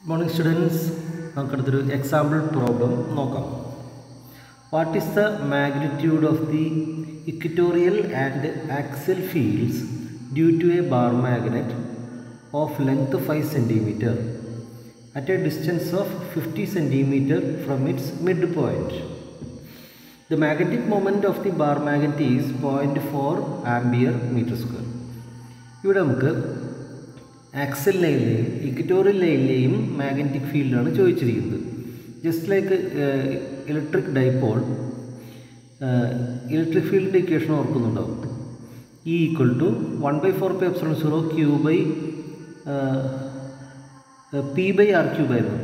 Morning students, നമുക്കൊരു example problem നോക്കാം. What is the magnitude of the equatorial and axial fields due to a bar magnet of length 5 cm at a distance of 50 cm from its midpoint? The magnetic moment of the bar magnet is 0.4 ampere meter square. ഇവിടെ നമുക്ക് axial ലൈനിലെയും equatorial ലൈനിലെയും magnetic ഫീൽഡാണ് ചോദിച്ചിരിക്കുന്നത്. Just like electric dipole, electric ഫീൽഡിൻ്റെ equation ഓർക്കുന്നുണ്ടാവും. E equal to 1/4πε0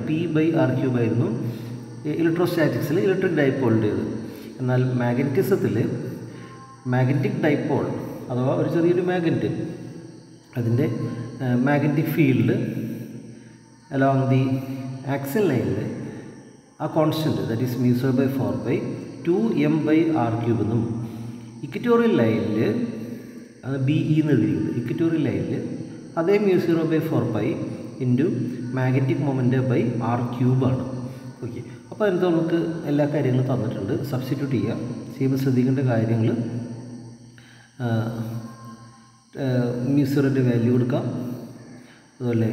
P/r³ ആയിരുന്നു ഇലക്ട്രോസ്റ്റാറ്റിക്സിൽ electric ഡൈപോളിൻ്റേത്. എന്നാൽ മാഗ്നറ്റിസത്തിൽ മാഗ്നറ്റിക് ഡൈപോൾ അഥവാ ഒരു ചെറിയൊരു മാഗ്നറ്റ്, അതിൻ്റെ magnetic field along the axial ലൈനിൽ ആ കോൺസ്റ്റൻറ്റ് ദാറ്റ് ഈസ് μ²4/2m/r³ എന്നും, ഇക്വറ്റോറിയൽ ലൈനിൽ അത് BE എന്ന് എഴുതിയിരിക്കുന്നത്, ഇക്വറ്റോറിയൽ ലൈനിൽ അതേ μ²4π ഇൻറ്റു മാഗ്നറ്റിക് മൊമെൻ്റ്/r³ ആണ്. ഓക്കെ, അപ്പോൾ എന്താ നമുക്ക് എല്ലാ കാര്യങ്ങളും തന്നിട്ടുണ്ട്, സബ്സ്റ്റിറ്റ്യൂട്ട് ചെയ്യാം. ചെയ്യുമ്പോൾ ശ്രദ്ധിക്കേണ്ട കാര്യങ്ങൾ, μ0ൻ്റെ വാല്യൂ കൊടുക്കാം, അതുപോലെ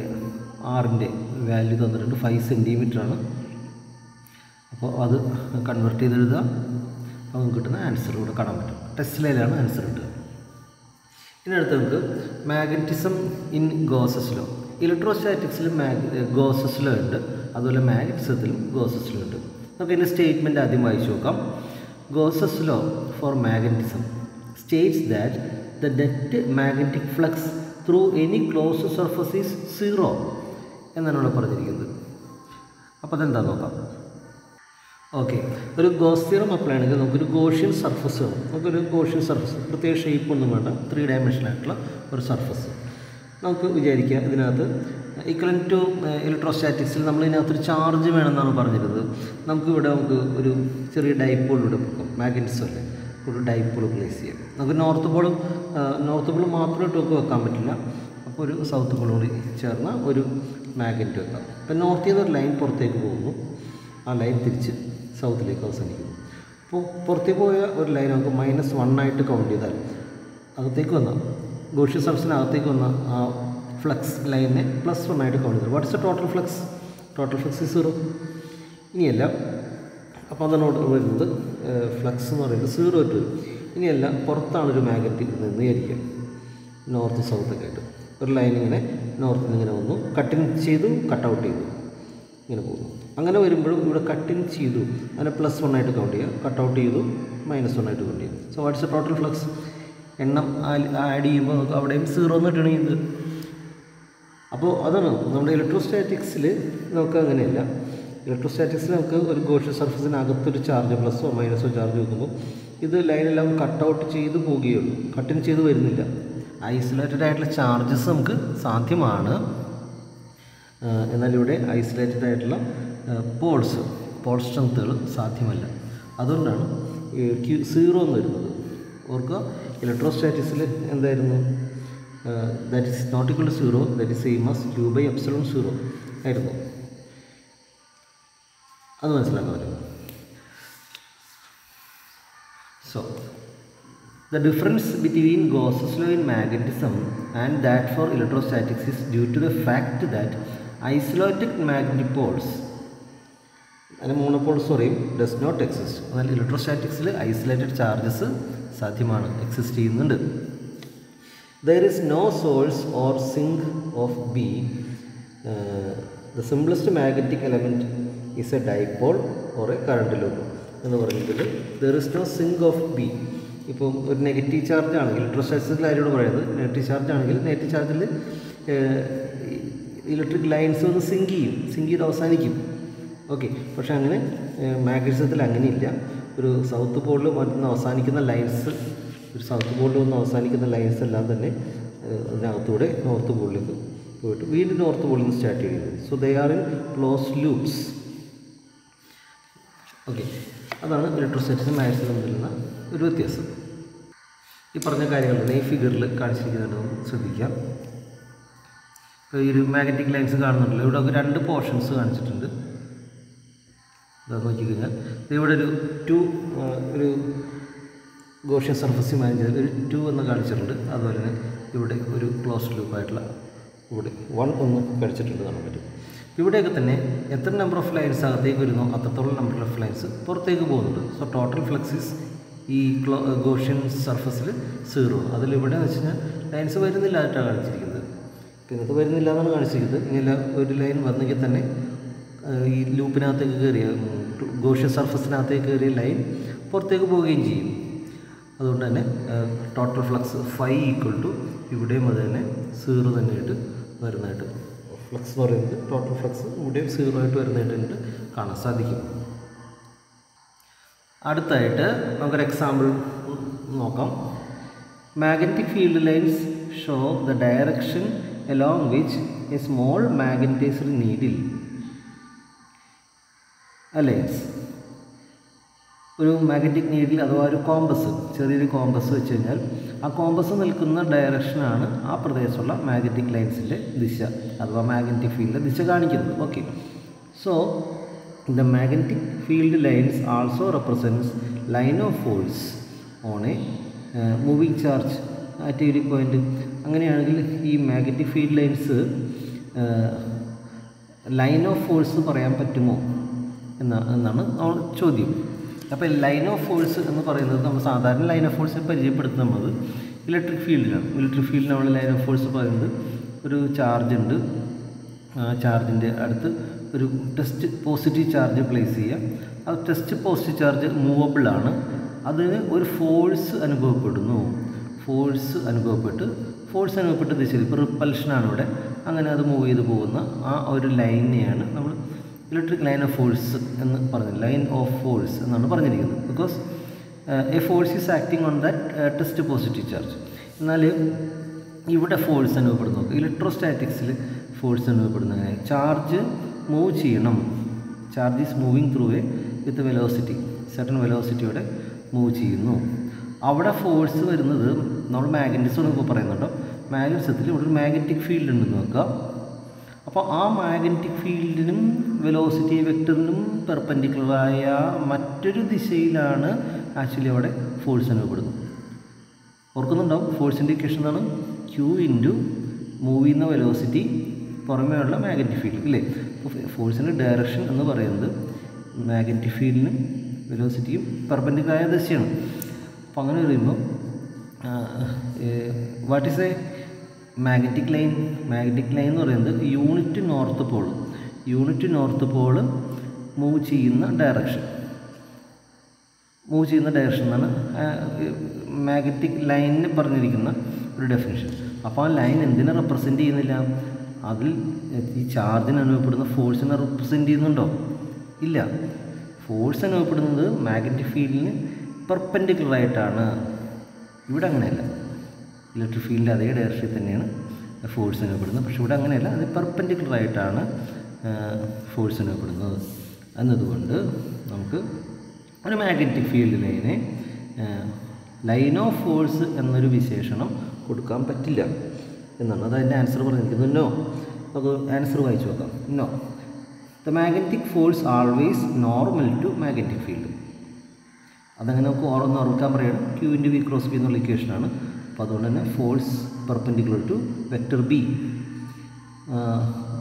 ആറിൻ്റെ വാല്യൂ തന്നിട്ടുണ്ട് 5 cm ആണ്. അപ്പോൾ അത് കൺവേർട്ട് ചെയ്തെഴുതാം. അപ്പോൾ നമുക്ക് കിട്ടുന്ന ആൻസർ ഇവിടെ കാണാൻ പറ്റും. ടെസ്ലയിലാണ് ആൻസർ കിട്ടുക. ഇതിനടുത്ത് നമുക്ക് മാഗ്നറ്റിസം ഇൻ ഗോസസ് ലോ. ഇലക്ട്രോസ്റ്റാറ്റിക്സിൽ ഗോസസ് ലോ ഉണ്ട്, അതുപോലെ മാഗ്നറ്റിസത്തിലും ഗോസസ് ലോ ഉണ്ട്. നമുക്ക് ഇതിൻ്റെ സ്റ്റേറ്റ്മെൻറ്റ് ആദ്യം വായിച്ചു നോക്കാം. Gauss's law for magnetism states that the net magnetic flux through any closed surface is 0 എന്നാണ് ഇവിടെ പറഞ്ഞിരിക്കുന്നത്. അപ്പോൾ അതെന്താ നോക്കാം. ഓക്കെ, ഒരു ഗോസ് തിയറം അപ്ലൈ ആണെങ്കിൽ നമുക്കൊരു ഗോഷ്യൻ സർഫസ് വേണം. നമുക്കൊരു ഗോഷ്യൻ സർഫസ്, പ്രത്യേക ഷേപ്പ് ഒന്നും വേണ്ട, 3 ഡയമെൻഷനായിട്ടുള്ള ഒരു സർഫസ് നമുക്ക് വിചാരിക്കുക. ഇതിനകത്ത് ഈക്വലൻ്റ് ടു ഇലക്ട്രോസ്റ്റാറ്റിക്സിൽ നമ്മൾ ഇതിനകത്തൊരു ചാർജ് വേണമെന്നാണ് പറഞ്ഞിരുന്നത്. നമുക്ക് ഒരു ചെറിയ ഡൈപോൾ ഇവിടെ വെക്കാം, മാഗ്നറ്റിസം അല്ലേ, ഒരു ഡൈപോൾ പ്ലേസ് ചെയ്യാം. നമുക്ക് നോർത്ത് പോൾ മാത്രം ഇട്ട് വെക്കാൻ പറ്റില്ല. അപ്പോൾ ഒരു സൗത്ത് പോൾ കൂടി ചേർന്ന ഒരു മാഗ്നറ്റ് വെക്കാം. ഇപ്പം നോർത്തിൽ നിന്ന് ഒരു ലൈൻ പുറത്തേക്ക് പോകുന്നു, ആ ലൈൻ തിരിച്ച് സൗത്തിലേക്ക് അവസാനിക്കുന്നു. അപ്പോൾ പുറത്തേക്ക് പോയ ഒരു ലൈൻ നമുക്ക് -1 ആയിട്ട് കൗണ്ട് ചെയ്താൽ അകത്തേക്ക് വന്ന ഗോഷ്യൻ സർഫസിനകത്തേക്ക് വന്ന ആ ഫ്ലക്സ് ലൈനിനെ +1 ആയിട്ട് കൗണ്ട് ചെയ്താൽ what is the total flux? Total flux is 0. ഇനിയല്ല, അപ്പോൾ അതിനോട് വരുന്നത് ഫ്ലക്സ് എന്ന് പറയുന്നത് 0 ആയിട്ട് വരും. ഇനിയല്ല, പുറത്താണൊരു മാഗ്നറ്റ് നിന്ന് വിചാരിക്കുക, നോർത്ത് സൗത്തൊക്കെ ആയിട്ട് ഒരു ലൈൻ ഇങ്ങനെ നോർത്തിൽ നിന്ന് ഇങ്ങനെ വന്നു, കട്ടിങ് ചെയ്തു, കട്ടൗട്ട് ചെയ്തു, ഇങ്ങനെ പോകുന്നു. അങ്ങനെ വരുമ്പോഴും ഇവിടെ കട്ടിങ് ചെയ്തു, അതിനെ +1 ആയിട്ട് കൗണ്ട് ചെയ്യുക, കട്ടൗട്ട് ചെയ്തു -1 ആയിട്ട് കൗണ്ട് ചെയ്യും. So what's the total flux? എണ്ണം ആഡ് ചെയ്യുമ്പോൾ നമുക്ക് അവിടെയും 0 എന്ന് ഇട്ടാണ് ചെയ്യുന്നത്. അപ്പോൾ അതാണ് നമ്മുടെ ഇലക്ട്രോസ്റ്റാറ്റിക്സിൽ നമുക്ക് അങ്ങനെയല്ല. ഇലക്ട്രോസ്റ്റാറ്റിക്സിൽ നമുക്ക് ഒരു ഗോഷ്യൻ സർഫസിനകത്തൊരു ചാർജ് +ഓ -ഓ ചാർജ് വെക്കുമ്പോൾ ഇത് ലൈനെല്ലാം കട്ടൗട്ട് ചെയ്ത് പോവുകയുള്ളൂ, കട്ടിങ് ചെയ്ത് വരുന്നില്ല. ഐസൊലേറ്റഡ് ആയിട്ടുള്ള ചാർജസ് നമുക്ക് സാധ്യമാണ്, എന്നാൽ ഇവിടെ ഐസൊലേറ്റഡ് ആയിട്ടുള്ള പോൾ സ്ട്രെങ്ത്തുകൾ സാധ്യമല്ല. അതുകൊണ്ടാണ് 0 എന്ന് വരുന്നത്. ഓർക്കുക, ഇലക്ട്രോസ്റ്റാറ്റിക്സിൽ എന്തായിരുന്നു? That is not equal to 0, that is same as Q/ε0 ആയിരുന്നു. അത് മനസ്സിലാക്കാൻ പറ്റും. So the difference between Gauss's law in magnetism and that for electrostatics is due to the fact that isolated magnetic poles and monopoles does not exist. എന്നാൽ ഇലക്ട്രോസ്റ്റാറ്റിക്സിൽ isolated charges സാധ്യമാണ്, exist ചെയ്യുന്നുണ്ട്. There is no source or sink of B. The simplest magnetic element is a dipole or a current loop എന്ന് പറഞ്ഞിട്ട് there is no sink of B. ഇപ്പം ഒരു negative charge ആണെങ്കിൽ, ഇലക്ട്രോസ്റ്റാറ്റിക്സിൽ ആരോട് പറയുന്നത്, നെഗറ്റീവ് ചാർജ് ആണെങ്കിൽ നെഗറ്റീവ് ചാർജിൽ ഇലക്ട്രിക് ലൈൻസ് ഒന്ന് സിങ്ക് ചെയ്ത് അവസാനിക്കും. ഓക്കെ, പക്ഷേ അങ്ങനെ മാഗ്നറ്റിസത്തിൽ അങ്ങനെയില്ല. ഒരു സൗത്ത് പോളിൽ വന്ന് അവസാനിക്കുന്ന ലൈൻസ്, ഒരു സൗത്ത് പോളിൽ വന്ന് അവസാനിക്കുന്ന ലൈൻസ് എല്ലാം തന്നെ അതിനകത്തൂടെ നോർത്ത് പോളിലേക്ക് പോയിട്ട് വീണ്ടും നോർത്ത് പോളിൽ നിന്ന് സ്റ്റാർട്ട് ചെയ്യുന്നത്. So they are in closed loops. Okay, അതാണ് ഇലക്ട്രോസ്റ്റാറ്റിക്സും മാഗ്നറ്റിസം തമ്മിലുള്ള ഒരു വ്യത്യാസം. ഈ പറഞ്ഞ കാര്യങ്ങൾ ഈ ഫിഗറിൽ കാണിച്ചിരിക്കുന്നുണ്ടെന്ന് ശ്രദ്ധിക്കാം. ഇപ്പോൾ ഈ ഒരു മാഗ്നറ്റിക് ലൈൻസ് കാണുന്നുണ്ടല്ലോ, ഇവിടെ ഒരു 2 പോർഷൻസ് കാണിച്ചിട്ടുണ്ട്. ഇതാ നോക്കിക്കഴിഞ്ഞാൽ ഇവിടെ ഒരു ഗോഷ്യൻ സർഫസ് ഇമാജിൻ ചെയ്ത് ഒരു 2 എന്ന് കാണിച്ചിട്ടുണ്ട്. അതുപോലെ തന്നെ ഇവിടെ ഒരു ക്ലോസ്ഡ് ലൂപ്പായിട്ടുള്ള ഇവിടെ 1 ഒന്ന് കാണിച്ചിട്ടുണ്ട് കാണാൻ പറ്റും. ഇവിടെയൊക്കെ തന്നെ എത്ര നമ്പർ ഓഫ് ലൈൻസ് അകത്തേക്ക് വരുന്നോ അത്രത്തോളം നമ്പർ ഓഫ് ലൈൻസ് പുറത്തേക്ക് പോകുന്നുണ്ട്. സോ ടോട്ടൽ ഫ്ലക്സ് ഈ ഗോഷ്യൻ സർഫസിൽ 0. അതിലിവിടെ എന്ന് വെച്ച് കഴിഞ്ഞാൽ ലൈൻസ് വരുന്നില്ല ആയിട്ടാണ് കാണിച്ചിരിക്കുന്നത്. പിന്നത്തെ വരുന്നില്ല എന്നാണ് കാണിച്ചിരിക്കുന്നത്. ഇങ്ങനെ ഒരു ലൈൻ വന്നെങ്കിൽ തന്നെ ഈ ലൂപ്പിനകത്തേക്ക് കയറിയ ഗോഷ്യൻ സർഫസിനകത്തേക്ക് കയറിയ ലൈൻ പുറത്തേക്ക് പോവുകയും ചെയ്യും. അതുകൊണ്ട് തന്നെ ടോട്ടൽ ഫ്ലക്സ് φ ഇവിടെയും അത് തന്നെ 0 തന്നെയായിട്ട് വരുന്നതായിട്ട് ഫ്ലക്സ് എന്ന് പറയുന്നത് ടോട്ടൽ ഫ്ലക്സ് ഇവിടെയും 0 ആയിട്ട് വരുന്നതായിട്ട് കാണാൻ സാധിക്കും. അടുത്തായിട്ട് നമുക്കൊരു എക്സാമ്പിൾ നോക്കാം. Magnetic field lines show the direction along which a small magnetized needle aligns. ഒരു മാഗ്നറ്റിക് നീഡിൽ അഥവാ ഒരു കോമ്പസ്, ചെറിയൊരു കോമ്പസ് വെച്ച് കഴിഞ്ഞാൽ ആ കോമ്പസ് നിൽക്കുന്ന ഡയറക്ഷനാണ് ആ പ്രദേശമുള്ള മാഗ്നറ്റിക് ലൈൻസിൻ്റെ ദിശ അഥവാ മാഗ്നറ്റിക് ഫീൽഡിൻ്റെ ദിശ കാണിക്കുന്നത്. Okay, so the magnetic field lines also represents line of force on A moving charge at every point. അങ്ങനെയാണെങ്കിൽ ഈ magnetic field lines line of force പറയാൻ പറ്റുമോ എന്നാണ് ചോദ്യം. അപ്പോൾ ലൈൻ ഓഫ് ഫോഴ്സ് എന്ന് പറയുന്നത് നമ്മൾ സാധാരണ ലൈൻ ഓഫ് ഫോഴ്സ് പരിചയപ്പെടുത്തുന്നത് ഇലക്ട്രിക് ഫീൽഡിലാണ്. ഇലക്ട്രിക് ഫീൽഡിൽ നമ്മൾ ലൈൻ ഓഫ് ഫോഴ്സ് പറയുന്നത് ഒരു ചാർജ് ഉണ്ട്, ആ ചാർജിൻ്റെ അടുത്ത് ഒരു ടെസ്റ്റ് പോസിറ്റീവ് ചാർജ് പ്ലേസ് ചെയ്യുക. അത് ടെസ്റ്റ് പോസിറ്റീവ് ചാർജ് മൂവബിളാണ്, അതിന് ഒരു ഫോഴ്സ് അനുഭവപ്പെടുന്നു. ഫോഴ്സ് അനുഭവപ്പെട്ട് ദിശയിൽ ഇപ്പോൾ റിപ്പൽഷനാണ് ഇവിടെ, അങ്ങനെ അത് മൂവ് ചെയ്ത് പോകുന്ന ആ ഒരു ലൈനെയാണ് നമ്മൾ ഇലക്ട്രിക് ലൈൻ ഓഫ് ഫോഴ്സ് എന്ന് പറഞ്ഞത്. ലൈൻ ഓഫ് ഫോഴ്സ് എന്നാണ് പറഞ്ഞിരിക്കുന്നത്. Because a force is acting on that test positive charge. എന്നാൽ ഇവിടെ ഫോഴ്സ് അനുഭവപ്പെടുന്നു. ഇലക്ട്രോസ്റ്റാറ്റിക്സിൽ ഫോഴ്സ് അനുഭവപ്പെടുന്ന അങ്ങനെ ചാർജ് മൂവ് ചെയ്യണം. Charge is moving through a with velocity, certain വെലോസിറ്റിയോടെ മൂവ് ചെയ്യുന്നു. അവിടെ ഫോഴ്സ് വരുന്നത് നമ്മൾ മാഗ്നറ്റിസം ഇപ്പോൾ പറയുന്നുണ്ടോ, മാഗ്നറ്റിസത്തിൽ ഇവിടെ ഒരു മാഗ്നറ്റിക് ഫീൽഡ് ഉണ്ടെന്ന് നോക്കുക. അപ്പോൾ ആ മാഗ്നറ്റിക് ഫീൽഡിനും വെലോസിറ്റി വെക്ടറിനും പെർപെൻഡിക്കുലറായ മറ്റൊരു ദിശയിലാണ് ആക്ച്വലി അവിടെ ഫോഴ്സ് അനുഭവപ്പെടുന്നത്. ഓർക്കുന്നുണ്ടാവും, ഫോഴ്സിൻ്റെ ഇക്വേഷൻ എന്താണ്? Q ഇൻറ്റു മൂവ് ചെയ്യുന്ന വെലോസിറ്റി പുറമേയുള്ള മാഗ്നറ്റിക് ഫീൽഡ് ഇല്ലേ. അപ്പോൾ ഫോഴ്സിൻ്റെ ഡയറക്ഷൻ എന്ന് പറയുന്നത് മാഗ്നറ്റിക് ഫീൽഡിനും വെലോസിറ്റിയും പെർപെൻഡിക്കുലറായ ദിശയാണ്. അപ്പോൾ അങ്ങനെ പറയുമ്പോൾ what is A magnetic line? Magnetic line എന്ന് പറയുന്നത് യൂണിറ്റ് നോർത്ത് പോള് മൂവ് ചെയ്യുന്ന ഡയറക്ഷൻ എന്നാണ് മാഗ്നറ്റിക് ലൈനിന് പറഞ്ഞിരിക്കുന്ന ഒരു ഡെഫിനിഷൻ. അപ്പോൾ ആ ലൈൻ എന്തിനെ റെപ്രസെൻറ്റ് ചെയ്യുന്നില്ല? അതിൽ ഈ ചാർജിന് അനുഭവപ്പെടുന്ന ഫോഴ്സിനെ റെപ്രസെൻറ്റ് ചെയ്യുന്നുണ്ടോ? ഇല്ല. ഫോഴ്സ് അനുഭവപ്പെടുന്നത് മാഗ്നറ്റിക് ഫീൽഡിന് പെർപെൻഡിക്കുലറായിട്ടാണ്. ഇവിടെ അങ്ങനെയല്ല. ഇലക്ട്രിക് ഫീൽഡിൽ അതേ ഡയറക്ഷനിൽ തന്നെയാണ് ഫോഴ്സ് അനുഭവപ്പെടുന്നത്, പക്ഷേ ഇവിടെ അങ്ങനെയല്ല, അത് പെർപെൻഡിക്കുലറായിട്ടാണ് ഫോഴ്സ് അനുഭവപ്പെടുന്നത്. എന്നതുകൊണ്ട് നമുക്ക് ഒരു മാഗ്നറ്റിക് ഫീൽഡ് ലൈനെ ലൈൻ ഓഫ് ഫോഴ്സ് എന്നൊരു വിശേഷണം കൊടുക്കാൻ പറ്റില്ല എന്നാണ് അതതിൻ്റെ ആൻസർ പറഞ്ഞിരിക്കുന്നത്. നോ. നമുക്ക് ആൻസർ വായിച്ചു നോക്കാം. No, the magnetic force always normal to magnetic field. അതങ്ങനെ നമുക്ക് ഓർക്കാൻ പറയുന്നത് Q into V cross B എന്നുള്ള ഇക്വേഷനാണ്. അപ്പോൾ അതുകൊണ്ട് തന്നെ force perpendicular to vector B.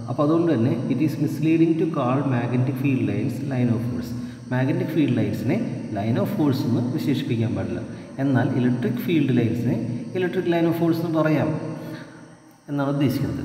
അപ്പോൾ അതുകൊണ്ട് തന്നെ it is misleading to call magnetic field lines line of force. Magnetic field ലൈൻസിനെ ലൈൻ ഓഫ് ഫോഴ്സ് എന്ന് വിശേഷിപ്പിക്കാൻ പാടില്ല. എന്നാൽ ഇലക്ട്രിക് ഫീൽഡ് ലൈൻസിനെ ഇലക്ട്രിക് ലൈൻ ഓഫ് ഫോഴ്സ് എന്ന് പറയാം എന്നാണ് ഉദ്ദേശിക്കുന്നത്.